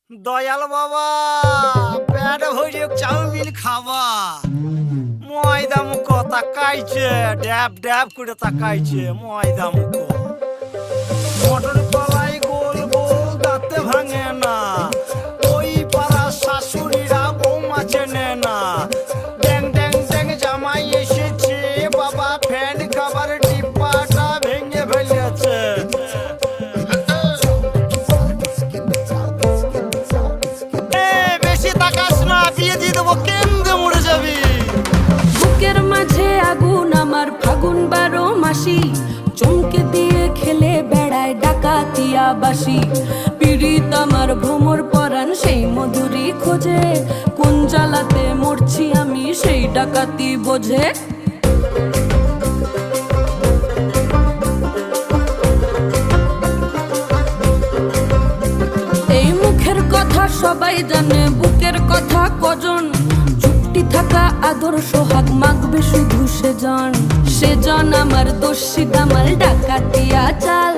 দয়াল বাবা পেট ভরে চাউমিন খাবা ময়দা মুখ তাকাইছে ড্যাব ড্যাব করে তাকাইছে ময়দা মুখ মটর কলাই গোল গোল দাঁতে ভাঙে না ওই পাড়া শাশুড়িরা বৌমা চেনে না ড্যাং ড্যাং ড্যাং জামাই এসেছে বাবা ফ্যান খাবার ডিব্বাটা ভেঙে ফেলেছে বেশি তাকাস না বিয়ে দিয়ে দেবো কেন্দ্রে মরে যাবি বুকের মাঝে আগুন আমার ফাগুন 12 মাসি চমকে দিয়ে খেলে বেড়ায় ডাকাতিয়া বাসি পীড়িত আমার ভ্রমর পরাণ সেই মধুরী খোঁজে কোন জ্বালাতে মরছি আমি সেই ডাকাতি বোঝে এই মুখের কথা সবাই জানে বুকের কথা কজন চুপটি থাকা আদর সোহাগ মাগবে শুধু সেজন আমার দোষী দামাল ডাকাতিয়া চাল